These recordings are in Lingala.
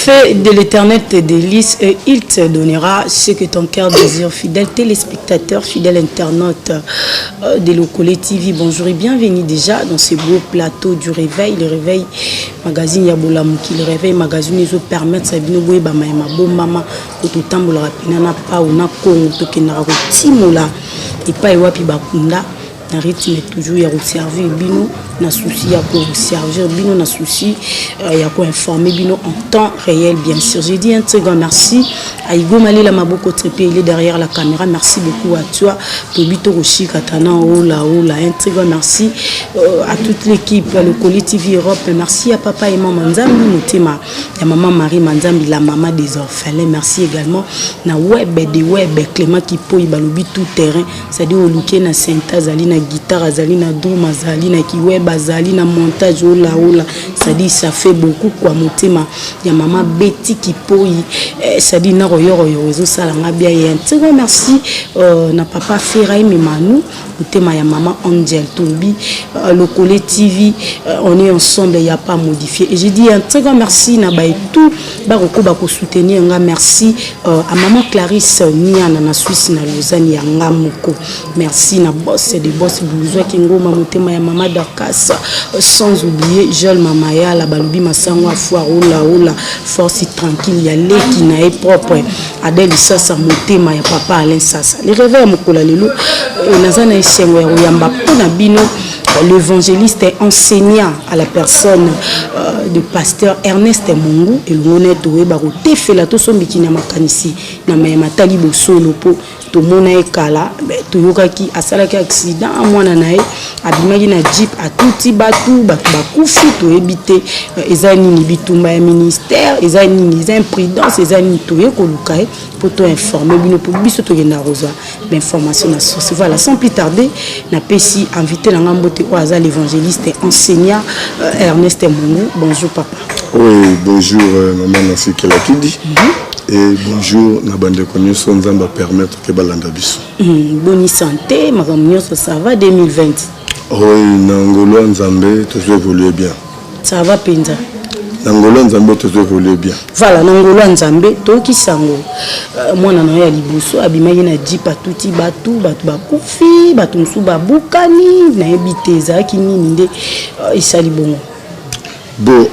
fais de l'éternel tes délices et il te donnera ce que ton cœur désire. Fidèle téléspectateur, fidèle internaute de Lokole TV, bonjour et bienvenue déjà dans ce beau plateau du réveil. Le réveil magazine Yabolamouki, le réveil magazine ils permettent ça bino boye ba ma bo mama ototambola rapina pa ona kongo tokenara ko timola et pas ewapi bakunda. Na rythme toujours ya servir bino na souci ya pour servir bino na souci ya ko informer bino en temps réel bien sûr. J'ai dit un très grand merci à Igo Malela Maboko Trépé, il est derrière la caméra. Merci beaucoup à toi Tobito Roshi Katana Ola un très grand merci à toute l'équipe le Lokole TV Europe. Merci à papa et maman Nzambi Motema et maman Marie Manzambi la maman des orphelins. Merci également na web de web Clément qui poyi balobi tout terrain, c'est-à-dire au Luke na Senta Zalina guitare azali na drum azali na kiweb azali na montage ola ça dit ça fait beaucoup quoi motema ya maman Betty Kipoyi ça dit na royo ezo sala ngabia ya un très grand merci na papa Ferai Memanu motema ya maman Angel Tombi Lokole TV on est ensemble il y a pas modifié et j'ai dit un très grand merci na ba tout ba roko ba ko soutenir nga merci à maman Clarisse Niana na Suisse na Lausanne ya ngamoko merci na boss de boss Bouzoué Kingoma motema ya mama Darkas sans oublier Joel Mamaya la balubi masangwa foire ola force tranquille ya leki na propre Adèle Sasa motema ya papa Alain Sasa les réveils mokola lelo nazana esengo ya yamba pona bino. L'évangéliste est enseignant à la personne de pasteur Ernest Mungu et l'honnête de Baroté fait la tosombiki na makanisi na maymatali bosolo po to mona ekala to yokaki asalaki accident mwana nae abimaki na jeep a tuti batu bakufi to ebité ezani ni bitumba ya ministère ezani ni imprudence ezani to yekoluka pour to informer bino pour biso to gena rosa l'information na source. Voilà, sans plus tarder na pesi invité na ngambote ko aza l'évangéliste enseignant Ernest Mungu. Bonjour papa. Oui, bonjour maman Nancy Kelakidi. Et bonjour na bande konyo so nzamba permettre que balanda biso. Bonne santé, makamnyo ça va 2020. Oui, na ngolo nzambe tout évolue bien. Ça va penza. Nangolo nzambe tout évolue bien. Voilà, nangolo nzambe toki sango. Mwana na ya liboso abimaki na jipa tuti batu bakufi, batu musu babukani na ebiteza ki nini nde isali bongo. Bon,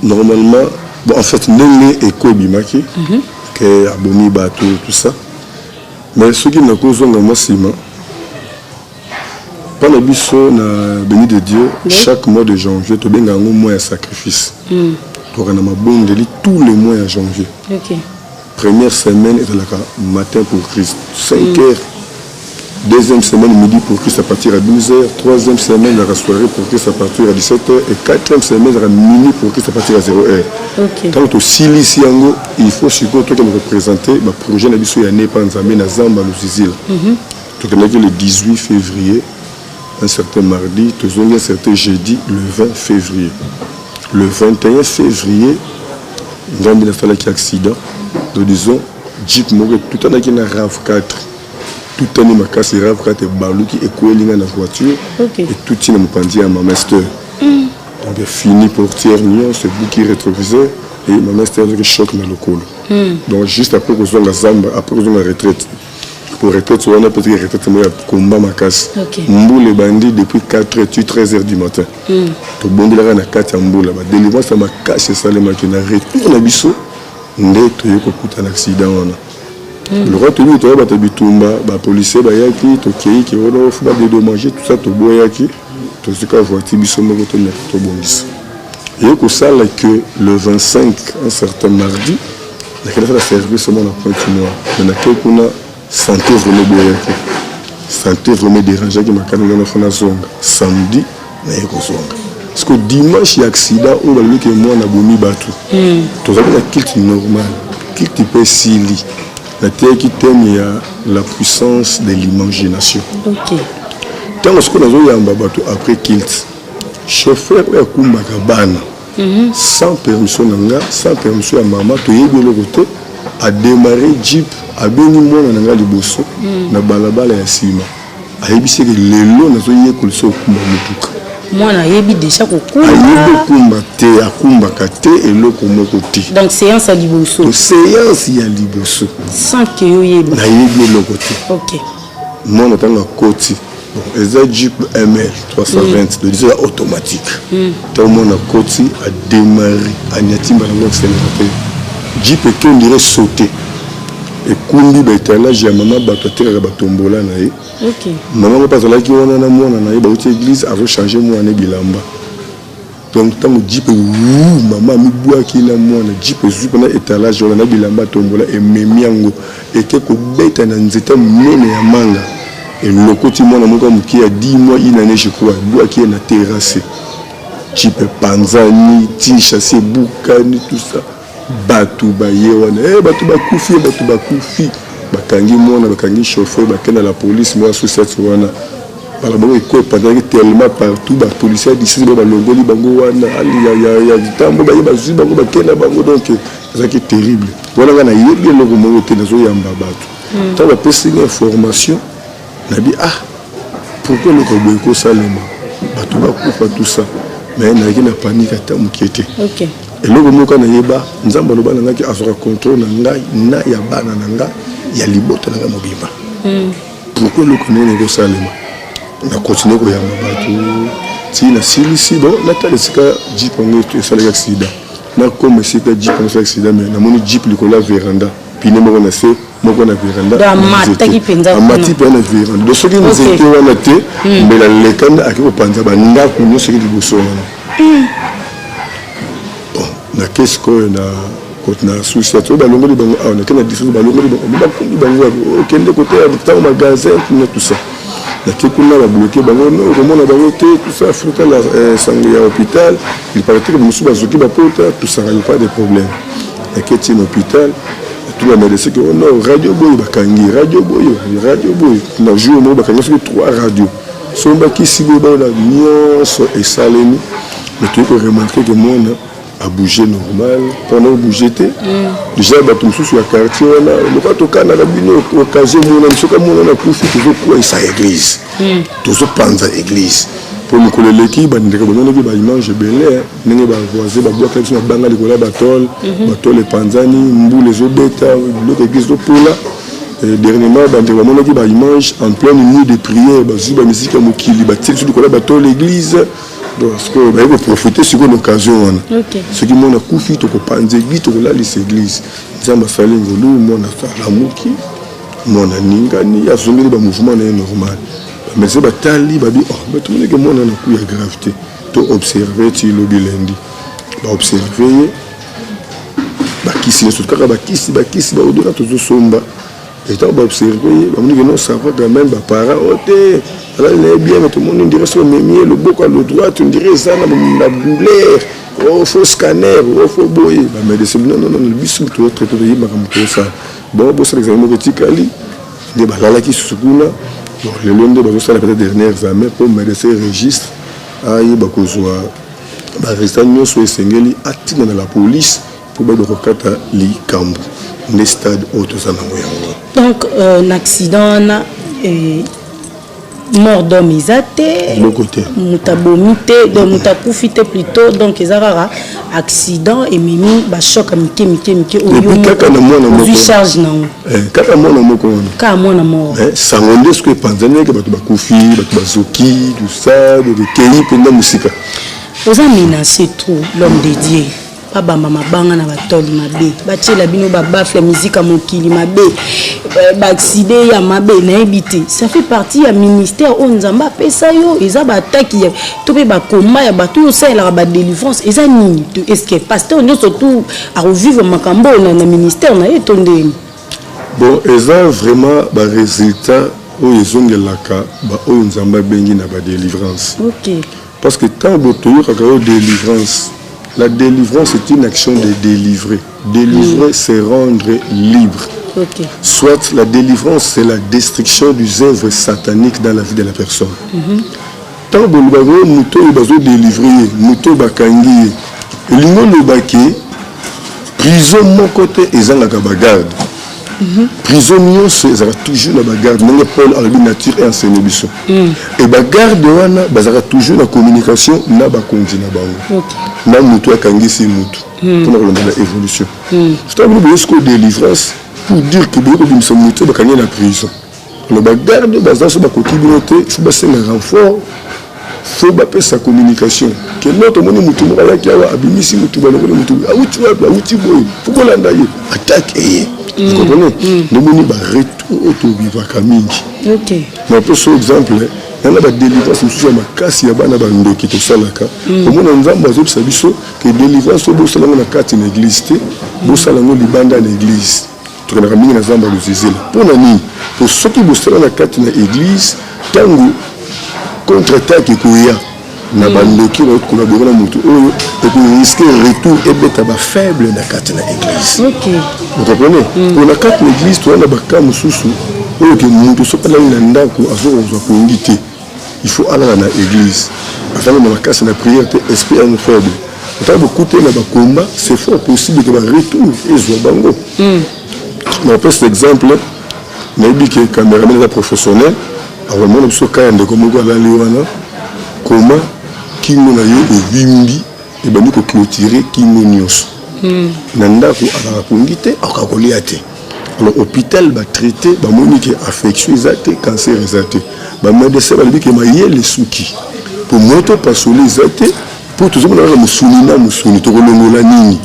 normalement, bon, en fait, n'est éco bimaki, que abomi bateau, tout ça. Mais ce qui n'a causé un massima, par le biseau, na béni de Dieu, chaque mois de janvier, tu as un mois de sacrifice. Tu as un bon délit tous les mois de janvier. Première semaine, est le matin pour Christ, 5 heures. Deuxième semaine, midi pour Christ à partir à 12h. Troisième semaine, la soirée pour Christ à partir à 17h. Et quatrième semaine, la minuit pour Christ à partir à 0h. Quand tu es ici, il faut supporter toi qui me représenter. Le projet n'a pas été par Nzambe na Zamba Lusizil. Donc, le 18 février, un certain mardi, un certain jeudi, le 20 février. Le 21 février, Nzambe n'a fait un accident. Nous disons, Jeep mourait tout en a une RAV4. Tout le monde a cassé rave quand balouki et coué dans la voiture et tout le monde a pendu à ma master. Donc fini portière nion, c'est vous qui rétroviseur et ma master a choc dans le col. Donc juste après que la zamba, après que la retraite. Pour retraite, on a peut-être retraite mais combat ma casse. Mbou les bandits depuis 4h, 13h du matin. Tout bon de la na 4 mbou là, délivrance ça m'a cassé ça les machines retour na biso, ndé to yoko kuta un accident on a. Le roi tenu to ba bitumba ba policier ba yaki to kei ki wono fu ba dédommager tout ça to boyaki to zika voiture biso moko to na to bongisa. Et que ça là que le 25 un certain mardi la fait la service mon continuer. On a quelqu'un santé vraiment boyaki. Santé vraiment dérangé qui m'a canné na fona zonga. Samedi na yeko zonga. Parce que dimanche il y a accident où le que moi na bomi batu. To za la kilt normal. Kilt peut sili. La terre qui t'aime, il y a la puissance de l'imagination. Tant que nous avons après kilt, chauffeur est comme Bagabana, sans permission sans permission à maman, tu es de l'autre côté, à démarrer Jeep, à béni moi dans la bosso, na balabala ya sima. A ébissé que les lots n'a pas eu comme ça au Kumba. moi na yebi déjà kokumba ayebi te akumba kate eloko moko te donc séance à liboso séance ya liboso sans que yo yeba na yebi eloko te OK moi na tanga koti bon eza Jeep ML 320 de diesel automatique tout monde na koti a démarrer a nyatimba na accélérateur Jeep que on dirait sauter et kundi betalage ya mama bato teraka batombola na ye OK maman ko pasala ki wana na mwana na ye ba uti église avo changer mwana bilamba donc tango Jeep maman mi bua ki na mwana Jeep zupa na étalage wana na bilamba tombola et memiango et ke ko beta na nzeta mene ya manga et lokoti mwana moko muki ya 10 mois une année je crois bua ki na terrasse Jeep panzani ti chasser bukani tout ça batu ba yewana batu ba kufi bakangi mona bakangi chauffeur bakena la police moi sous cette wana bala bango ko pendant tellement partout ba policier d'ici ba longoli bango wana ali ya vitambo ba yeba bango bakena bango donc ça qui est terrible voilà ngana yebi loko mo te nazo yamba batu ta ba pesi information na bi pourquoi le ko ko salema batu ba kufa tout ça mais na ki na panique ata mukete OK et le moment qu'on a yeba nzamba loba nanga ki azora contrôle nanga na ya bana nanga ya libota nanga mobimba pourquoi le connaît ngo salema na continuer ko yamba batu ti na silisi bon na tale sika Jeep ngo to sala accident na comme sika Jeep ngo accident mais na moni Jeep likola veranda pine mo na se moko na veranda da mata ki penza amati pe na veranda do soki nzete wana te mbela lekanda akiko panza banda ko no soki liboso wana na qu'est-ce que na côté na association ba longoli bango na kana difficile ba longoli bango bango kende côté ya dans magasin tout ça na tekuna ba bloquer bango no comment na bango tout ça fruta la sangue ya hôpital il paraît que musu bazoki ba porta tout ça il pas de problème na keti na hôpital tout la médecin que non radio boy bakangi radio boy na jour mo bakangi sur 3 radios somba ki sibo ba la nyonso et salemi mais tu peux remarquer que moi à bouger normal pendant bouger déjà bato sur la quartier on a le bato kana la bino occasion mona msoka mona na kufi toujours quoi ça église toujours panza église pour nous coller l'équipe bandeka bonone ki ba image belé nenge ba voisin ba bloquer sur banga le kola batol batol panzani mbule zo beta l'autre église do pola dernièrement bandeka bonone ki ba image en pleine nuit de prière ba zuba musique ya mokili ba tiki sur le kola batol l'église parce que il faut profiter sur une occasion ce qui mon a kufi to ko panze bi to la l'église nzamba sali ngolu mon a la muki mon a ningani ya zongeli ba mouvement na normal mais c'est ba tali ba bi mais tout le monde na ku ya gravité to observer ti lo bilendi ba observer ba kisi sur ka ba kisi ba odora to zo somba et tant ba observer ba moni que non ça va quand même ba para oté alors il est bien mais tout le monde dirait sur le beaucoup à l'autre droite on dirait ça la douleur oh faut scanner oh faut boyer bah mais c'est non le bus tout traité de yima comme ça bon c'est l'examen petit ali de balala qui sukuna bon le lundi bah ça la peut-être dernier examen pour médecin registre ayi ba kozwa ba restant nyonso esengeli atina na la police pour ba dokata li kambo ne stade auto sana moyango donc un accident na mort d'homme isate mutabomite donc mutakufite plutôt donc ezara accident et mimi ba choc mike oyo kaka na mwana moko charge na kaka mwana moko ka mwana mort sangonde ce que panzane que bato bakufi bato bazoki tout ça de kei penda musika oza menacé trop l'homme de Dieu baba mama banga na batoli mabe batiela bino babafle musique mokili mabe ba accident ya mabe na ebité ça fait partie ya ministère on nzamba pesa yo eza ba attaque ya to pe ba combat ya bato yo sala ba délivrance eza nini est-ce que pasteur nyo surtout à revivre makambo na ministère na etondeni bon eza vraiment ba résultat o ezongelaka ba o nzamba bengi na ba délivrance OK parce que tant botoyo ka délivrance. La délivrance est une action de délivrer. Délivrer, c'est rendre libre. Okay. Soit la délivrance, c'est la destruction des œuvres sataniques dans la vie de la personne. Tant que nous avons délivré, nous avons bakangi, nous avons prison mon côté et la garde. Prisonniers, c'est toujours la bagarre. Même Paul à la nature et enseigné biso. Et bagarre de wana, bazara toujours la communication na ba konji na bango. Na mutu akangisi mutu. Pour la évolution. C'est un peu de délivrance pour dire que beaucoup de sommes mutés bakanye la prison. Le bagarre de bazar sur ba communauté, faut basser un renfort. Faut bapper sa communication. Que notre monde mutu mala ki awa abimisi mutu ba lokolo mutu. Ah uti wa uti boy. Faut ko landa ye. Attaque et vous comprenez? Nous avons un retour au Kamingi. Ok. Mais pour ce exemple, il y a des délivrances qui sont casse, il y a des gens qui sont salaka. Au moins, nous avons besoin que délivrance au salon na carte une église, au salon li banda na église. Tu connais bien les zamba de Zizil. Pour nani, pour ceux qui bossent na carte na église, tango contre-attaque kuya. Na bando qui va collaborer na mutu oyo et puis risquer retour et beta ba faible na carte na église. OK. Vous comprenez? Pour la carte l'église tu as na baka mususu oyo que mutu so pala na ndako azo ko inviter. Il faut aller à l'église. Avant de la prière, esprit est faible. Quand vous écoutez le combat, c'est fort possible que le retour soit bango. On peut cet exemple, on a dit que le caméraman est professionnel. Alors, on a dit que comment qui nous a eu vimbi et ben nous clôturer qui nous nios. Nanda ko ala kongite akakoliate. Alors hôpital va traiter ba monique affection exate cancer exate. Ba médecin va dire que maïe les souki. Pour moto passer les exate pour tout le monde musuni musuni to kolongola nini.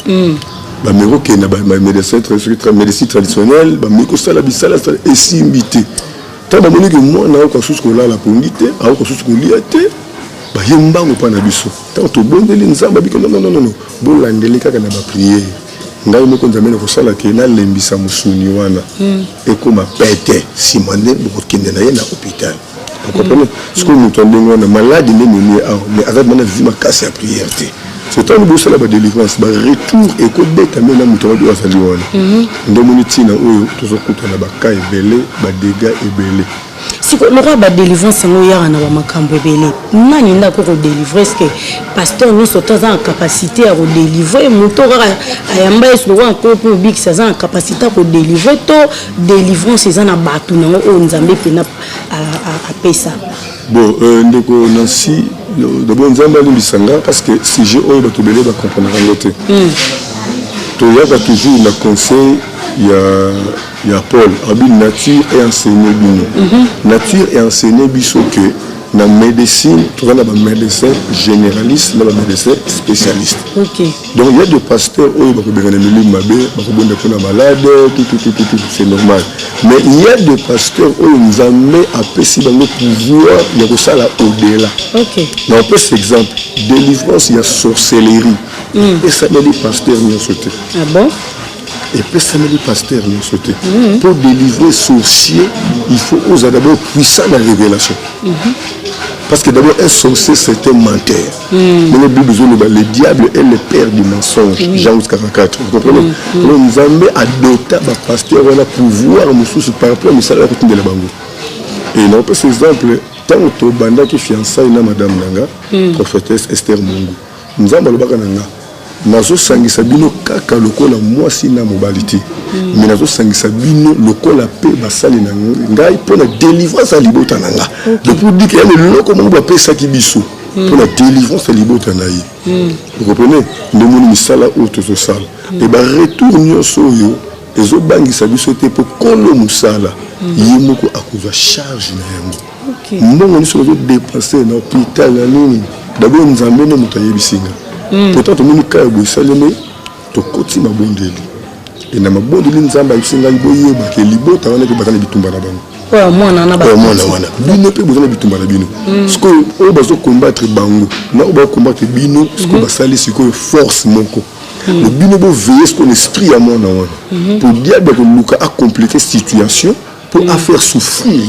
Ba mero ke na ba médecin traditionnel ba miko sala bisala et simbité. Ta ba monique moi na ko susu ko la kongite a ko susu ko liate. Ba yemba ngo pa na biso. Tant to bondeli nzamba biko non. Bon landeli kaka na ba prière. Ngai moko nzamene ko sala ke na lembisa musuni wana. Et comme pète simone boko kende na ye na hôpital. Vous comprenez? Ce que nous entendons on malade mais avec mon vie ma casse à prière. C'est tant de ça la délivrance, ba retour et ko beta mena muto wa do asali wana. Ndomoni tina oyo tozokuta na ba ka ebele ba dégâts ebele. Si le roi a délivré son oya na makambo ebele nani ndako ko délivrer ce que pasteur nous sommes en capacité à délivrer moto ayamba eso wa ko public ça en capacité à délivrer to délivrance ça na batu na o nzambe pena à pesa. Bon ndeko Nancy d'abord nzambe ali bisanga parce que si je oyo bato belé ba comprendre ngote. To yaka toujours le conseil il y a Paul, habile nature et enseigner bino. Nature et enseigner biso que dans la médecine, tu as un médecin généraliste, un médecin spécialiste. Okay. Donc il y a des pasteurs qui sont malades, tout, c'est normal. Mais il y a des pasteurs qui nous amènent à passer dans le pouvoir, il y a ça là au-delà. Okay. Mais on peut cet exemple, délivrance, il y a sorcellerie. Et ça met les pasteurs qui ont sauté. Ah bon? Et puis ça met les pasteurs qui ont sauté. Pour délivrer sorcier, il faut oser d'abord puissant la révélation. Parce que d'abord un sorcier c'est un menteur. Le diable est le père du mensonge. Jean 44. Vous comprenez? Donc nous avons adopté un pasteur on a pouvoir nous par rapport à nous salaire de la bango. Et non pas ces exemples tant que banda qui fiançaille na madame Nanga, prophétesse Esther Mungu. Nous avons le bakananga. Nazo sangisa bino kaka lokola mwasi na mobalité mais nazo sangisa bino lokola pe basali na ngai pour la délivrance à libota nanga donc pour dire qu'il y a le loko mo ba pesa ki biso pour la délivrance à libota na yi. Vous comprenez? Ndemoni misala auto social et ba retour nyonso yo ezo bangisa biso te pour kolo musala yimoko akuva charge na yango mbongo niso zo dépenser na hôpital na nini d'abord nzambe no mutaye bisinga. Pourtant, tout le monde a salé, tout côté ma bondeli. Et na ma bondeli nzamba isinga iboye ba ke libota wana ke bakana bitumba na bango. Kwa mwana na ba. Mwana wana. Bino pe bozana bitumba na bino. Parce que o bazo combattre bango. Na o ba combattre bino parce que basali siko force moko. Le bino bo veiller ce qu'on esprit à mwana wana. Pour diable que Luka a compliqué situation pour faire souffrir.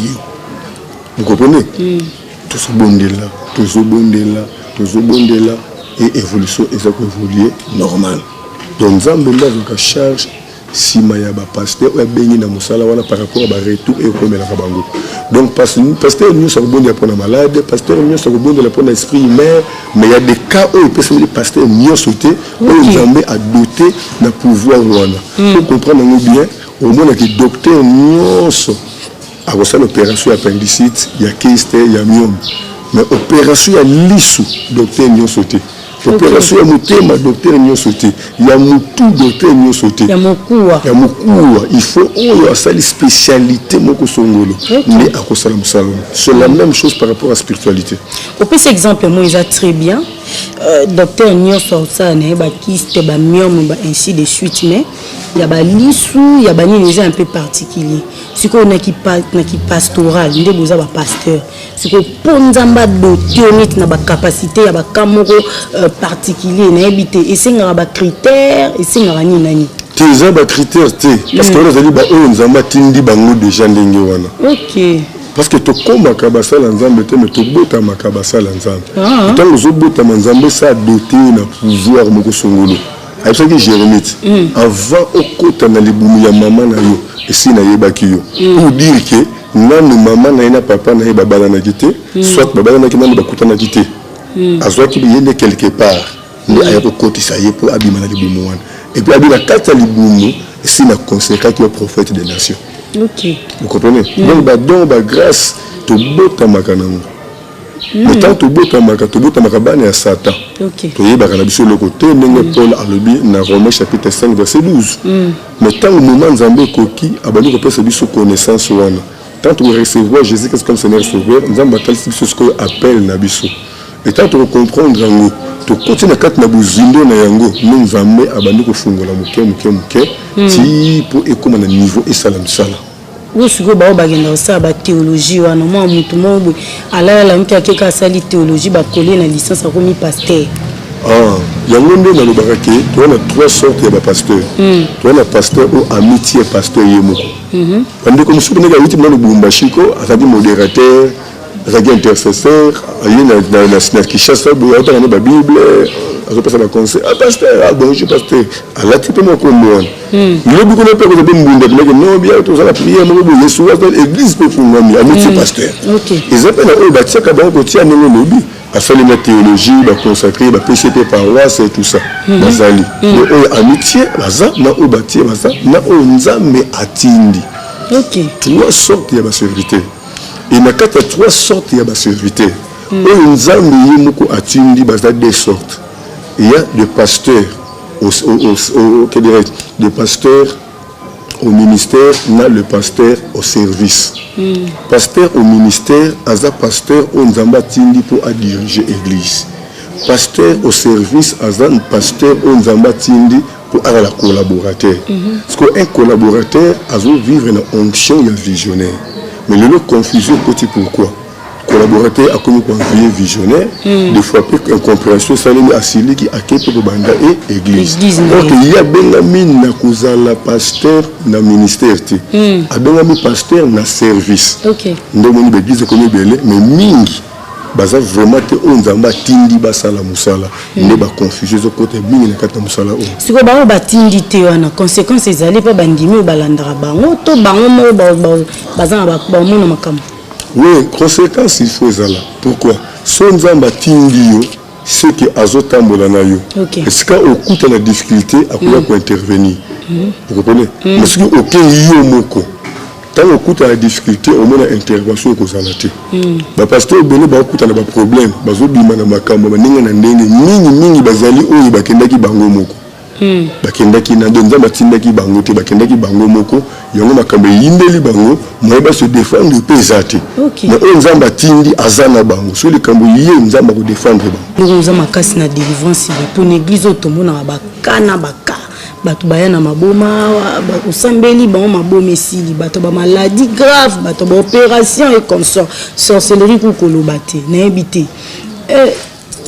Vous comprenez? Tout ce bondela, et évolution exactement évoluer normal. Donc Nzambe la charge si mayaba pasteur ou béni na musala wana par rapport à retour et comme la kabango. Donc pasteur nous ça bon pour la malade, pasteur nous ça bon pour l'esprit humain, mais il y a des cas où il peut se pasteur mieux sauter où Nzambe a doté na pouvoir wana. Pour comprendre bien au moins que docteur nyonso a reçu l'opération appendicite, il y a kyste, il y a myome. Mais opération ya lisu docteur nyonso te. Opération ya mutema docteur nyonso te. Ya mutu docteur nyonso te. Ya mokuwa. Il faut oyo asali spécialité moko songolo. Mais à kosala musala. C'est la même chose par rapport à la spiritualité. Au plus exemple moi ils a très bien docteur nyonso ça ne ba kyste ba myome ba ainsi de suite mais il y a ba lisu, il y a ba nini un peu particulier. Si on a qui pastoral, ndé boza ba pasteur. Si on ponzamba docteur net na ba capacité ya ba kamoko particulier na habité et c'est ngaba critère et c'est ngaba nani. Tes ba critères té parce que on a dit ba o nzamba tindi bango déjà ndenge wana. OK. Parce que to komba kabasa la nzambe te mais to bota makabasa la nzambe. Tant que bota nzambe ça doté na pouvoir moko songolo. C'est ça que Jérémie avant au côté na libumu ya maman na yo et si na yebaki yo pour dire que nanu maman na ina papa na yeba bana na kité soit baba na kinanu bakuta na kité azwa ki yende quelque part mais aya ko côté ça yé pour abima na libumu wana et puis abina kata libumu et si na conséquent que le prophète des nations. OK, vous comprenez? Donc ba don ba grâce to bota makanango. Le temps to bota makabane à Satan. OK. To yeba kana biso le côté ndenge Paul a lebi na Romains chapitre 5 verset 12. Mais tant au moment nzambe koki abani ko pesa biso connaissance wana. Tant to recevoir Jésus comme Seigneur sauveur, nzambe atalisi biso ce qu'on appelle na biso. Et tant to comprendre ngo to continue kat na buzindo na yango nzambe abani ko fungola muke ti pour ekoma na niveau et salam sala. Où est-ce que ba bagenda ça ba théologie wana moi mutu mo ala la mki akeka sali théologie ba coller na licence ko mi pasteur. Yango nde na lobaka ke to na trois sortes ya ba pasteur. To na pasteur ou amitié pasteur yemoko. Ande comme si on est uti mwana Bumbashiko, azadi modérateur, azadi intercesseur, ayena na Kinshasa bo autant na ba Bible, azo pesa ba conseil. Pasteur, bon je pasteur. Ala type mo ko mwana. Le beaucoup de personnes qui ont dit non bien tout ça la prière mo bo Yesu wa l'église pe pour moi amitié pasteur. OK. Ils appellent au bâtir ka ba ko tia no lobi. À faire la théologie, à consacrer, à PCP paroisse et tout ça. Bazali. Amitié, baza, na o bâtir, baza, na o nzambe atindi. OK. Trois sortes de serviteurs. Et na quatre trois sortes de serviteurs. O nzambe yemoko atindi baza deux sortes. Il y a des pasteurs le pasteur au ministère, n'a le pasteur au service. Pasteur au ministère, aza pasteur on nzamba tindi pour diriger l'église. Pasteur au service, aza pasteur on nzamba tindi pour la collaborateur. Parce qu'un collaborateur azo vivre une onction et un visionnaire. Mais le confusion côté pourquoi? Collaborateur a connu pour un visionnaire, des fois peu incompréhension, ça lui a scellé qui a quelques banda et église. Donc il y a benami na kozala pasteur na ministère ti, a benami pasteur na service. OK. Donc on église comme belé, mais mingi baza vraiment te onzamba tindi basala musala, ne ba confusion zo côté mingi na kata musala o. Si ko ba tindi te wana conséquences ezali pa bandimi o balandara bango to bango mo baza ba mo na makambo. Oui, conséquence il faut ça là. Pourquoi? Son nzamba tindio, ce qui azotambola na yo. Est-ce qu'au coup de la difficulté, à quoi pour intervenir? Vous comprenez? Mais ce qui aucun yo moko. Tant au coup de la difficulté, au moins l'intervention que ça a été. Parce que au béni, au coup de la problème, bazo bima na makambo, baninga na ndenge, mingi bazali oyi bakendaki bango moko. Bakendaki na donza batindaki bango te bakendaki bango moko yango makambe yindeli bango moyeba se défendre pesate mais onzamba tindi azana bango so likambo lié nzamba ko défendre bango nzamba makasi na délivrance pour l'église otomona bakana baka bato bayana maboma osambeli bango maboma esili bato ba maladie grave bato ba opération et consort sorcellerie ko koloba te na ebité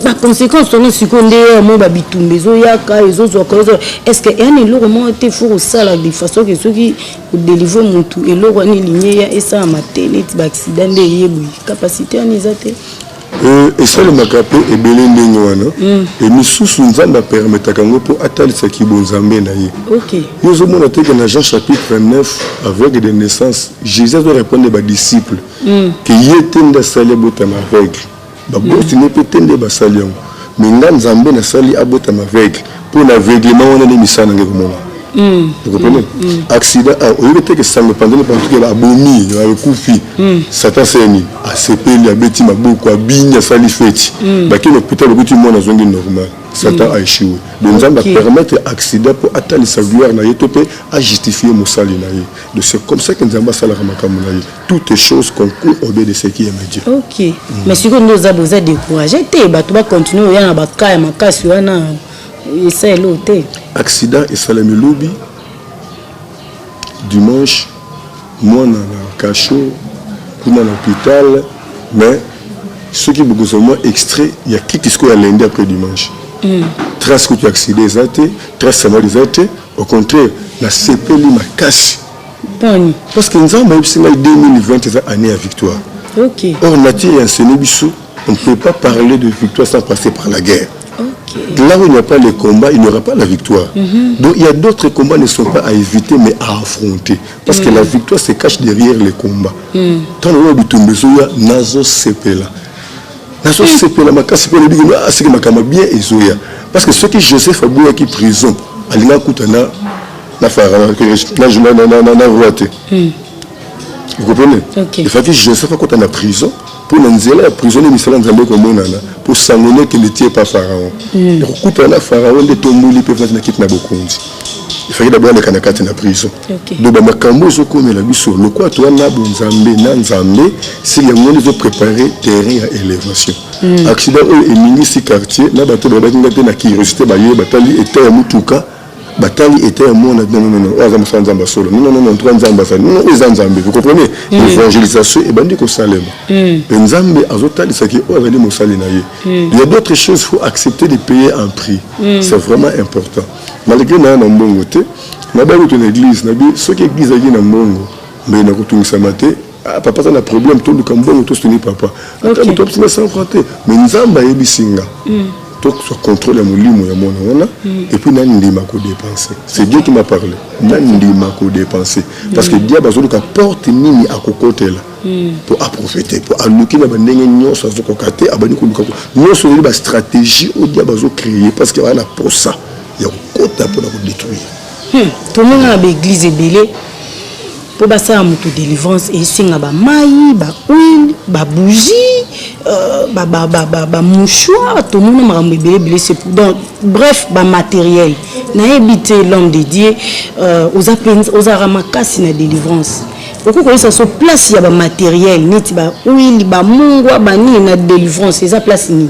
la conséquence sur nos secondaires mon babitumbezo yaka ezozo est-ce que un eloko mo te fou ça la de façon que ceux qui délivrer mon tout et l'eau ni ligné ya et ça matene ti ba accident de yebu capacité en isate et ça le makape et belé ndenge wana et misusu nzamba permettre kango pour atalisa ki bonzambe na ye. OK. Yozo mona te que dans Jean chapitre 9 avec des naissances Jésus doit répondre aux disciples que yetenda sale botama aveugle. Babosi ne peut tendre basalion mais nzambe na sali abota aveugle pour l'aveuglement on a des misana ngeko mona Vous comprenez? Accident, au lieu de que ça me pendant le temps que la bomie, le koufi, Satan c'est ni, à CPL, à Betty, ma beaucoup, à Bigna, Salifeti, bah qui l'hôpital le petit monde dans zone normale. Satan a échoué. Donc ça va permettre accident pour atteindre sa gloire à justifier mon salut. Donc c'est comme ça que nous avons toutes les choses concourent au bien de ce qui est médias. Ok. Mais si nous avons besoin de décourager, tu vas continuer à faire ma casse. C'est l'autre. Accident et salami lobby. Dimanche, moi dans le cachot, dans l'hôpital, mais ceux qui ont besoin extrait, il y a qui qui a lundi après dimanche. Trace que tu as accédé, trace ça m'a dit, au contraire, la CPL m'a cassé. Parce que nous avons 2020 année à victoire. Okay. Or, nature et enseigné Bissou, on ne peut pas parler de victoire sans passer par la guerre. Okay. Là où il n'y a pas les combats, il n'y aura pas la victoire. Donc il y a d'autres combats qui ne sont pas à éviter, mais à affronter. Parce que la victoire se cache derrière les combats. Tant que nous avons nazo CPL. Nazo CPL, c'est que bien Ezoya. Parce que ceux qui Joseph a boué qui prison, Alina Koutana, na voité. Vous comprenez? Il faut que Joseph a quand en prison pour nous la prison de Michel Nzambe comme on a pour s'amener qu'il n'était pas pharaon. Il faut que pharaon de tomber les peuples na quitte na bokondi. Il faut d'abord les kanakati na prison. Donc makambo zo comme la biso le quoi toi na bonzambe na nzambe si les gens ont préparé terrain à élévation. Accident au ministre quartier na bato ba ngate na curiosité ba ye batali était mutuka Batali était un monde solo. Non, trois nzamba ça. Non, les nzambe. Vous comprenez? L'évangélisation est bandit au Salem. Nzambe azotali ça qui est ovali mosali na ye. Il y a d'autres choses, il faut accepter de payer un prix. C'est vraiment important. Malgré na mbongo te, na ba une église, na bi ceux qui église ayi na mbongo, mais na kutungisa mate, papa ça na problème tout le kambongo tout ce n'est papa. Attends, toi tu me sens frotter. Mais nzamba yebisinga. Soit contrôle à mon et puis Nandi m'a dépensé. C'est Dieu qui m'a parlé. Nandi m'a dépensé. Parce que Dieu a besoin de porte nini à côté là pour profiter, pour allouer la banane sur ce côté, abani kuluka. Nous sommes une stratégie au Dieu a besoin de créer parce qu'il y a la pour ça. Il y a un côté pour la détruire. Tout le monde a l'église belé. Pour ça a moto délivrance et singa ba maï, ba huile, ba bougie, ba mouchoir, tout le monde m'a blessé donc bref ba matériel. Na éviter l'homme dédié aux aramakasi na délivrance. Pourquoi que ça se place il y a ba matériel, neti ba huile, ba mungwa, ba ni na délivrance, ça place ni.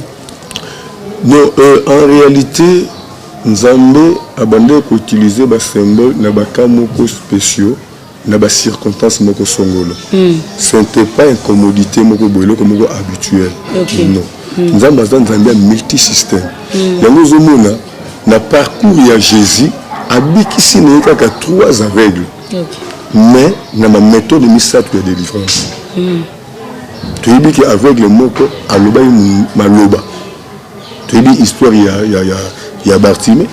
Non, en réalité Nzambe a bandé pour utiliser ba symbole na ba kamoko spéciaux. Na ba circonstance moko songolo. Ce n'était pas une commodité moko boilo comme moko habituel. Non. Nzamba Nzambe multisystème. Yango zomona na parcours ya Jésus abikisi na kaka 3 aveugles. Mais na ma méthode misatu de délivrance. Tu dis que aveugle moko aloba maloba. Tu dis histoire ya Bartimée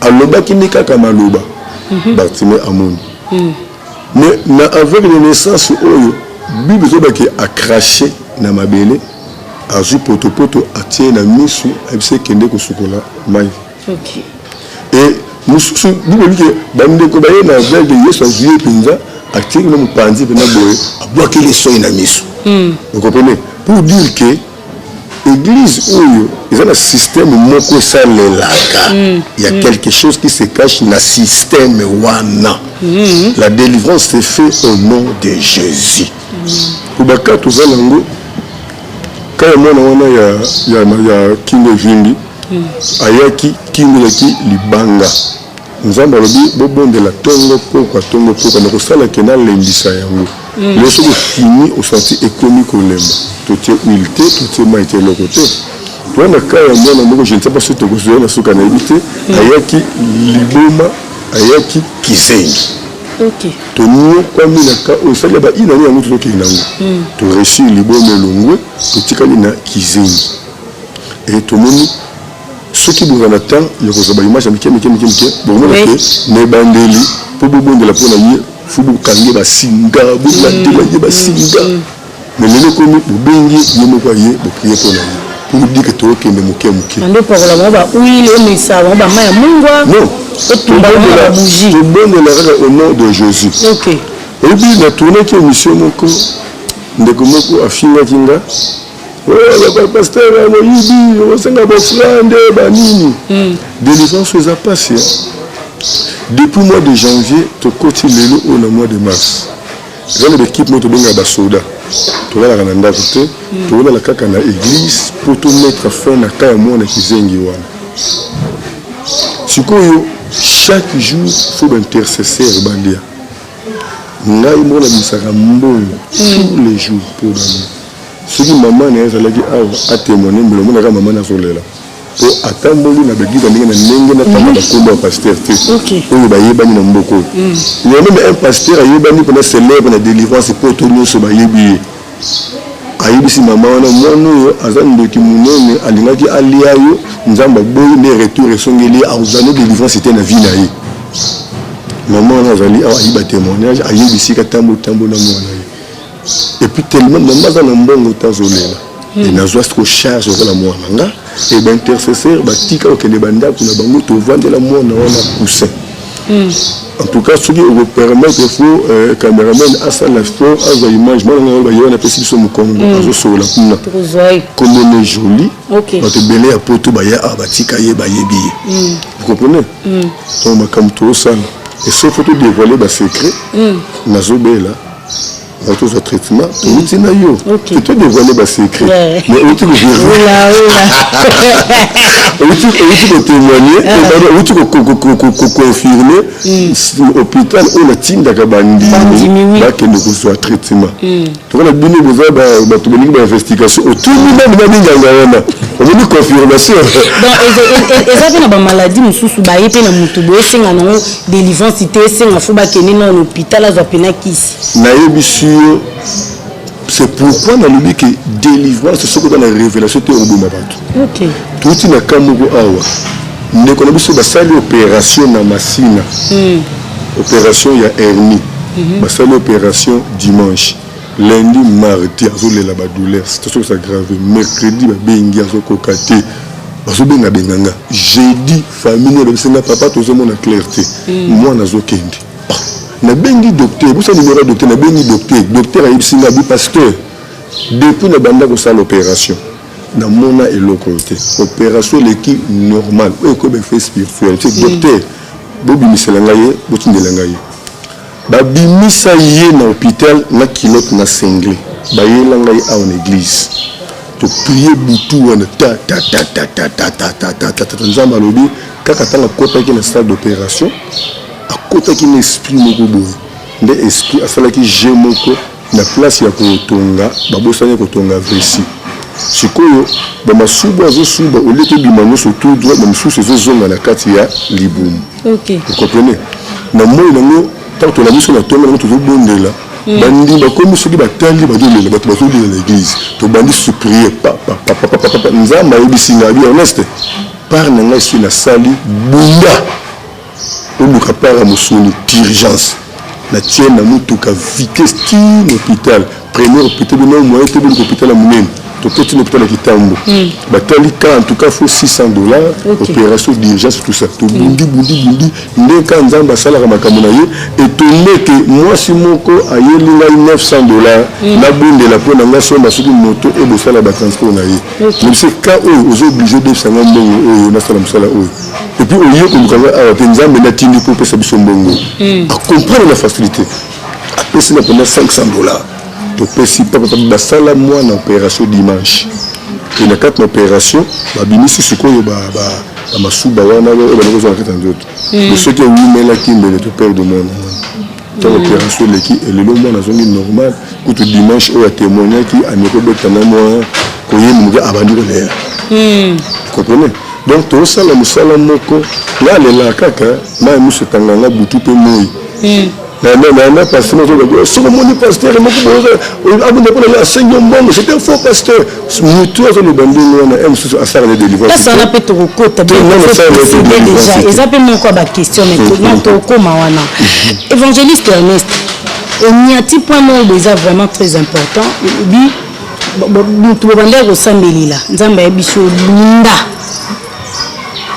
aloba ki kaka maloba. Bartimée amoni. Mais avec la naissance, la Bible a craché dans ma belle, a joué poto a tiré dans la mission, a fait qu'il y a des chocolat, maïs. Et nous sommes dit que bande ko baye na veille de Yesu juillet pinza, a tiré dans mon pandi pour boire, a bloqué les soins dans la mission. Vous comprenez? Pour dire que l'église où il y a un système moko salelaka, il y a quelque chose qui se cache dans le système wana. La délivrance se fait au nom de Jésus. Pour baka tuzalango, quand il y a Kingo Vingi, ayaki Kingo yaki libanga. Nous avons dit bon de la tongo pourquoi nous sala kena lembisa yango. Le chose fini au senti économique au lemba. Tout est humilité, tout est maïté le côté. Toi na ka ya mwana je ne sais pas si tu as suka na éviter ayaki liboma ayaki kizengi. OK. To nous comme na ka o sala ba ina ni yango to kinango. To réussir liboma longwe to tikali na kizengi. Et to moni ceux qui vous en attendent, il y a des images qui sont bon, mais bandeli pour vous de la pour la faut vous calmer la singa, vous la délayer la singa. Mais les commis vous bengi, vous me voyez, vous priez pour la pour vous dire que tu es au Kenya mouké mouké. On est pour la mort, oui, le message, on va manger mungwa. Non, au nom de Jésus. Ok. Et puis, la tournée qui est mission Moko, Ndekomoko a fini Kinga. Oh, pasteur, on s'en va banini. Délivrance aux passé. Depuis le mois de janvier, tu continues au mois de mars. Dans l'équipe, nous avons des soldats. Tu vas la Kananda côté, tu vas la Kakana église pour te mettre fin à Kaya Mwana Kizengi Wana. Chaque jour, il faut intercesseur Bandia. Ngai mona bisaka mbongo tous les jours pour Bandia. Ce qui maman n'est pas à témoigner, mais le monde a maman à solela. Pour attendre na begida ndenge na ndenge na tamba komba pasteur te. Oyo ba yebani na mboko. Il y a même un pasteur a yebani pour célèbre na délivrance pour tout nyonso ba yebi. Ayibisi mama wana mwana azan ndoki munene alingaki alia yo nzamba boyi ne retour esongeli azano délivrance était na vie na ye. Maman wana azali ayiba témoignage ayibisi ka tambo na mwana ye. Et puis tellement maman za na mbongo tazolela. Et na zo trop charge la mwana nga. Et bien intercesseur batika okende banda kuna bango to vendre la mwana wana poussin. En tout cas, ce qui vous permet, il faut caméraman à ça la sport, à la image, moi on a passé sur mon Congo, à ce la comme on est joli, on te belé à poto baya à batika ye baye billet. Vous comprenez? Donc ma comme tout ça. Et sauf photo dévoiler bas secret, na zobé là. Tous les traitements, tu n'as eu. Tu te dévoiler bas secret. Mais où tu veux témoigner, où tu peux confirmer, l'hôpital où la team d'Agabandi, qui ne reçoit traitement. Tu vois, la bine vous a une investigation. Tout le monde a une confirmation. Donc, ils avaient une maladie, nous sous baillé, puis nous moutoubo, c'est un délivrance, c'est un fou bakeni dans l'hôpital, à Zopenakis. C'est pourquoi on a dit que délivrance, c'est ce qu'on a dans la révélation de Obumabato. Tout le monde a Kamugo Awa. Nous avons une opération dans Massina. Opération, il y a hernie. Une opération dimanche. Lundi, mardi, il y a la douleur. C'est ça grave. Mercredi, il y a la benanga. Jeudi, famille, papa, tout le monde a clarté. Moi, on a Zokendi. Na bengi docteur, vous savez numéro docteur, na bengi docteur a yibsinga bi pasteur. Depuis na banda ko sa l'opération. Na mona eloko te. Opération l'équipe normale. O ko be fait spirituel. C'est docteur. Bobi miselanga ye, botindela ngaye. Ba bimisa ye na hôpital na kilote na cinglé. Ba yela ngaye a en église. To prier butu wana ta nzamba lobi kaka tanga kota ki na salle d'opération. À côté qui n'esprit moko boye nde esprit asala ki jemoko na place ya kotonga babosanya kotonga vesi sikoyo ba masuba zo suba au lieu de bimano surtout droit ba msusu zo zonga na kati ya libumu. Vous comprenez? Na moi nango tant que la mission na tonga na to bondela bandi ba komi soki batali ba dolela bato ba na l'église to bandi se prier pa nzamba yebisinga bi honeste par nanga sur la sali bunda. On a pas musuni d'urgence. La tienne a monté à vitesse de l'hôpital. Premier hôpital, non, moi, j'étais dans l'hôpital à Mounen. Tu peux être l'hôpital à Kitambo. En tout cas, il faut $600. Opération d'urgence, tout ça. Tu bundi. Dès quand Nzamba Salara Makamonaye, étonné que moi, si mon co a eu $900, la bonne de la peau, on a sur une moto et le salaire de transport. Mais c'est quand on est obligé de faire un bon, on a salam sala. Et puis, au lieu que nous avons Nzamba Natini pour faire ça, à comprendre la facilité. Après, c'est $500. Tu peux si pas basala moi en opération dimanche. Et la 4 opération, ba binisi sikoyo ba masuba wana ba bazo na kata ndoto. Mais ce qui est oui mais là qui me te perd de mon. Ton opération leki et le moment na zone normal que tu dimanche au témoigner qui a neko betana moi ko yemu ga abandi ko leya. Vous comprenez? Donc tout ça la musala moko là le kaka na musu tanganga butu pe moi. Non, parce que si mon pasteur, c'était un faux pasteur. Nous tous, nous bandits, nous avons un salaire de délivrance. Ça, on a peut-être recours. Déjà, ils appellent mon quoi la question, mais non, tu as évangéliste Ernest, il y a un petit point déjà vraiment très important. Nous avons bandé au Sambelila. Nous avons Linda.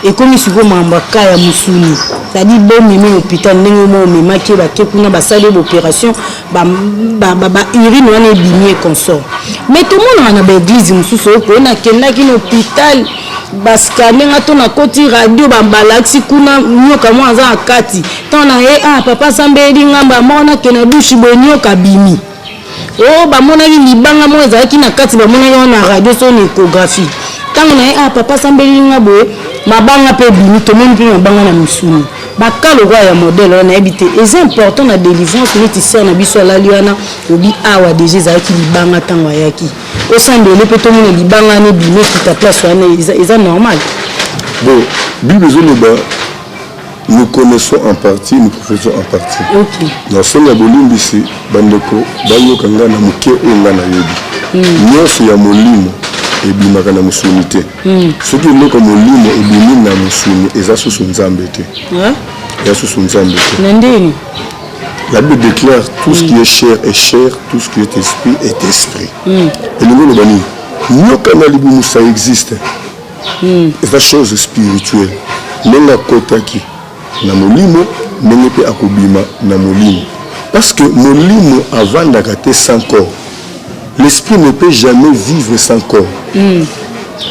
et comme si vous m'embaka ya musuni c'est-à-dire bon même hôpital ndenge mo memaki ba ke kuna ba salle d'opération ba urine wana ebimie consort mais tout le monde na église mususu ko na kendaki na hôpital baskane ngato na koti radio bambalaxi kuna nyoka mo aza akati tona papa sambeli ngamba mona kena bushi bonyoka bimi ba mona libanga mo ezaki na kati ba mona na radio son échographie tango na papa sambeli ngabo mabanga pe bimi to moni pe mabanga na musuni bakalo kwa ya modèle on a habité et c'est important la délivrance que tu sers na biso la liana obi awa déjà ezaki libanga tango yaki au sein de le peut mona libanga ne bimi qui ta place wana est normal bon bible zoloba nous connaissons en partie nous professons en partie OK na senga bolimbisi bandeko bayoka ngana muke ongana yebi nyonso ya molimo ebimaka na musuni te soki eloko molimo ebimi na musuni eza susu nzambe te ya susu nzambe te la Bible déclare tout ce qui est chair, tout ce qui est esprit et le monde bani nyoka na libumu ça existe c'est la chose spirituelle nenga kotaki na molimo nenge pe akobima na molimo parce que molimo avandaka te sans corps. L'esprit ne peut jamais vivre sans corps.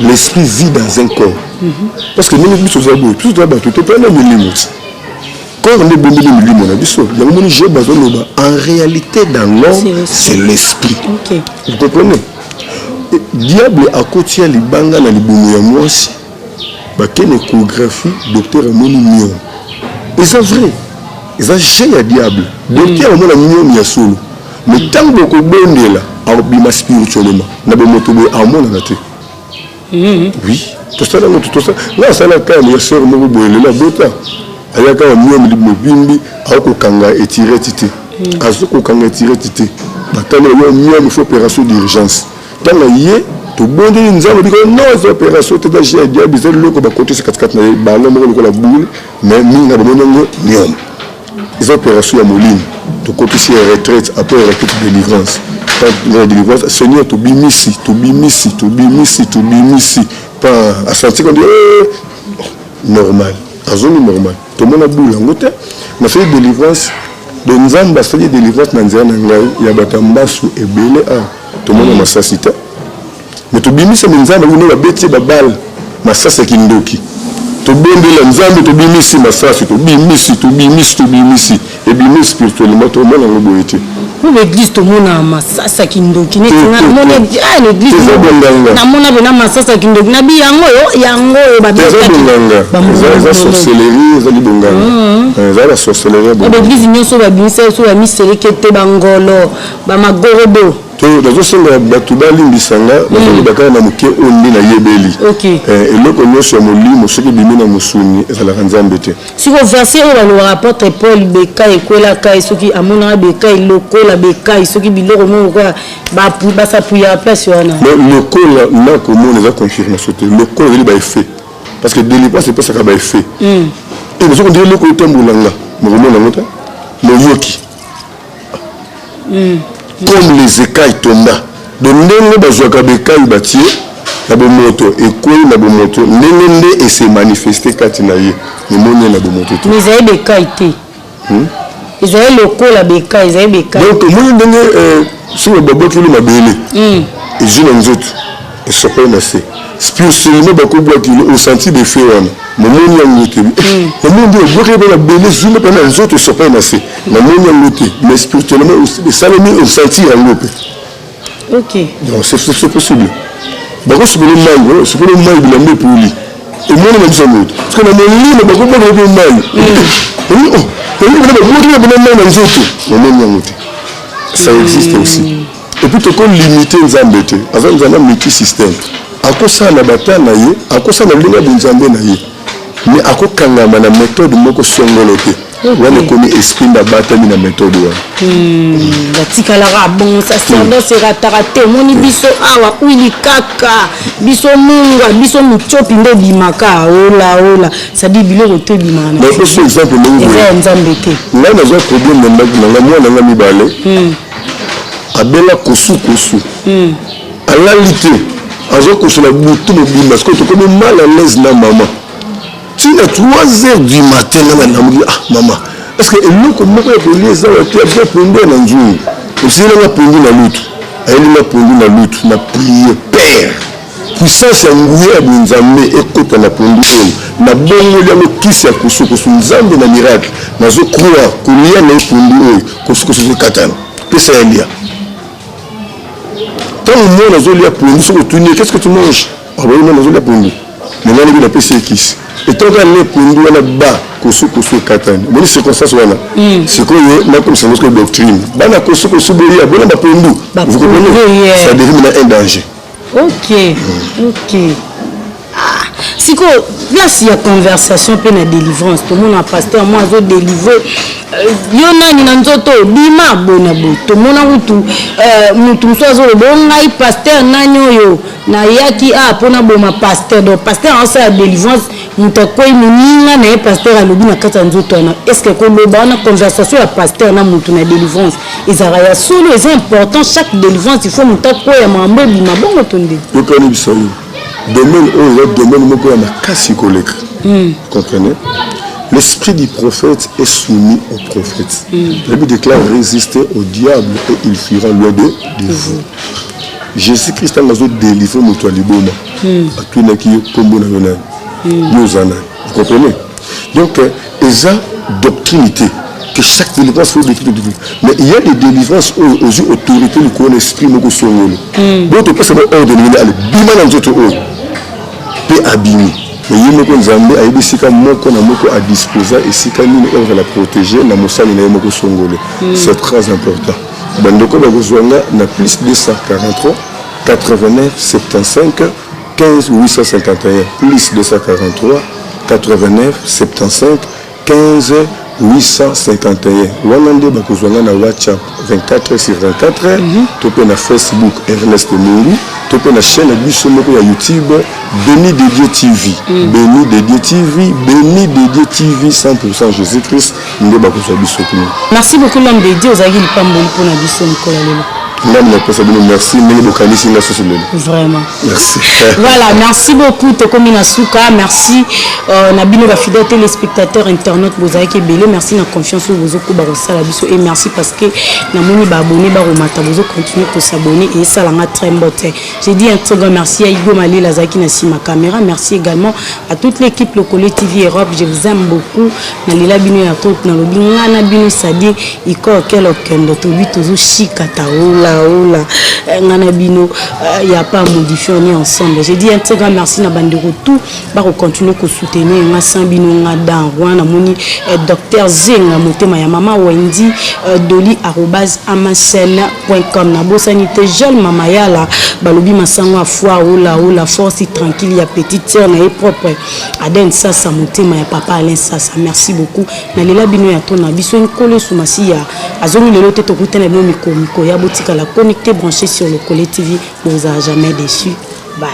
L'esprit vit dans un corps. Parce que nous sommes tous les deux, tout le monde. Corps ne peut pas vivre. En réalité, dans l'homme, c'est l'esprit. Vous comprenez? Diable a côté les bangas dans les boumouya moi aussi. Une échographie, docteur Amoni Mion. Et c'est vrai. Et ça, j'ai un diable. Docteur Amoni Mion, il y a solo. Mais tant que vous avez là, arbima spirituellement na bomoto be amona na te oui tout ça là ça la quand les sœurs mo boele la bota ayaka miom libo bimbi ako kanga étirer tité azoko kanga étirer tité batalo yo miom faut opération d'urgence dans la yé to bondi nzalo biko non c'est opération te da j'ai dia bizelo loko ba côté 4 na balo mo ko la boule mais minga bomongo miom les opérations à Moline to côté si retraite après retraite délivrance. Seigneur, tu bimisi, pas à sentir comme normal, à zone normale. Tout le monde a boule en côté, mais fait délivrance, de Nzamba, c'est délivrance dans il y a Batambasu et Belé, tout le monde a massacité. Mais tu bimisi, Nzamba, il y a bêtise, babal, massacé Kindoki. Tu bimisi, Nzamba, tu bimisi, massacé, tu bimisi, et bimisi spirituellement, tout le monde a boité. L'église tout le monde a massacre kindoki ne l'église na mona bena massacre kindoki na bi yango ba ba sorcellerie za libonganga za la sorcellerie ba l'église nyonso ba binisa so ba miseli kete bangolo ba magorodo to dazo senga batu balimbisanga bazo bakana na muke ondi na yebeli eloko nyonso ya molimo soki bimi na musuni ezala nzambe te sur le verset où le rapporte Paul beka ekwela kai soki amona beka lokola beka soki biloko mo kwa ba sapuya place wana lokola na komona za confirmation te lokola eli ba effet parce que délivrance c'est pas ça ka ba effet et nous on dit lokola tambulanga mo komona ngota mo yoki comme les écailles tomba de ndenge bazwaka beka batie na bomoto ekweli na bomoto ndenge et se manifester kati na ye nimone na bomoto mais ça beka été ils ont lokola beka ils ont beka donc moi ndenge sur le babo qui le mabele et je n'en doute et ça peut passer spirituellement beaucoup bois qui au senti des faits wana momoni ya ngote le monde est bloqué dans la belle zone pendant les autres ça peut passer momoni ya ngote mais spirituellement ça le met au senti ya ngote OK donc c'est possible bako c'est pour le mal de la pour lui et moi même ça mot parce que dans mon livre bako pas le mal ça existe aussi et puis tu peux limiter les embêtés avec un multi-système à quoi ça la bataille naïe à quoi ça la ligne de naïe mais à quoi quand la méthode moko songoloté on ne connaît esprit de bataille na méthode la tikalara bon ça sera taraté moni biso awa uili kaka biso munga biso muchopi ndo bimaka ola ça dit biloko te bimana mais pour exemple le nzambete là nous avons problème na moi na mibale abela kosu à la lité azo kosu la butu mo bimba parce que tu comme mal à l'aise na maman à 3h du matin, ah, maman, est-ce que nous, comme nous, on a ça, on a pondu dans le jour. Aussi, on a pondu dans l'autre. Elle a pondu dans l'autre. On a prié, Père. Puissance ya nguya bunzambe ekota na pondu na bongo ya mokisi ya kusuko nzambe na miracle nazo croire kulia na pondu kusuko katana pesa elia tant moi nazo lia pondu so tourner qu'est-ce que tu manges ah oui non nazo lia pondu mais là il a pesa ekisi et tant que les pondu na ba kusuko katana mais c'est comme ça voilà c'est quoi na comme ça notre doctrine bana kusuko subolia bona ba pondu vous comprenez ça devient un danger. Ok. Ah, si quoi, là s'il y a conversation, puis la délivrance, tout le monde a pasteur, moi je délivre. Yona ni nanzoto bima bonabo. Tout le monde a tout. Mutum sozo le bon ngai pasteur nanyo yo. Na yaki a pona boma pasteur. Donc pasteur en sa délivrance, mutakoi muninga na pasteur a lobi na kata nzoto na. Est-ce que ko loba na conversation ya pasteur na mutu na délivrance. Ezaraya solo c'est important chaque délivrance il faut mutakoi ya mambo bima bongo tonde. Yokani bisayo. Domaine où le domaine moko ya makasi koleka. Comprenez? L'esprit du prophète est soumis au prophète. La Bible déclare résister au diable et il fuira loin de vous. Jésus-Christ a délivré notre liboma. À tout le qui combo na yona. Yozana. Vous comprenez? Donc eza doctrinité que chaque délivrance faut décrire. Mais il y a des délivrances aux autorités du corps l'esprit moko songolo. D'autres personnes ordonner aller bima na nzoto o. Pe abimi. Mais il y a des gens qui ont à disposer et si on va la protéger, c'est très important. Bandoko Bagozouanga n'a plus 243 89 75 15 851 plus 243 89 75 15 851. Wanande Bagozouanga na WhatsApp 24 sur 24. Topé na Facebook Ernest Mourou. Topé na chaîne Bissomoko ya YouTube Béni de Dieu TV. Béni de Dieu TV. Béni de Dieu TV 100% Jésus-Christ. Merci beaucoup l'homme de Dieu. Ozagi Lipamboli pour na biso Nicolas Lelo. Merci, vraiment. Merci. Voilà, merci beaucoup, Tokomi Nasuka. Merci, Nabino la fidèle téléspectateur internaute, vous avez belé. Merci na confiance au vous et merci parce que Namoni ba abonné ba romata vous continuez de s'abonner et ça l'a très beauté. J'ai dit un très grand merci à Igo Mali Lazaki Nassi ma caméra. Merci également à toute l'équipe Lokole TV Europe. Je vous aime beaucoup. Nalila bino ya tout na lobinga na bino sadi iko kelo kendo to bi tozo shikataola. Il n'y a pas à modifier, on est ensemble. J'ai dit un très grand merci à Bandero tout. Bah, on continue à soutenir. On a Sambino, on a Dan, on a Moni, Docteur Zeng, Motema, ya Maman Wendy, Doli @amasen.com. Na sanité jeune Mama Yala, Balobi Masango foi la force tranquille, ya petite sœur na propre. Aden Sasa Motema, ya Papa Alain Sasa. Merci beaucoup. Na lela bino ya tona biso nkole sumasi ya azoni lelo te to kutana bino miko ya botika la connecté branché sur le Lokole TV, ne vous a jamais déçu. Bye.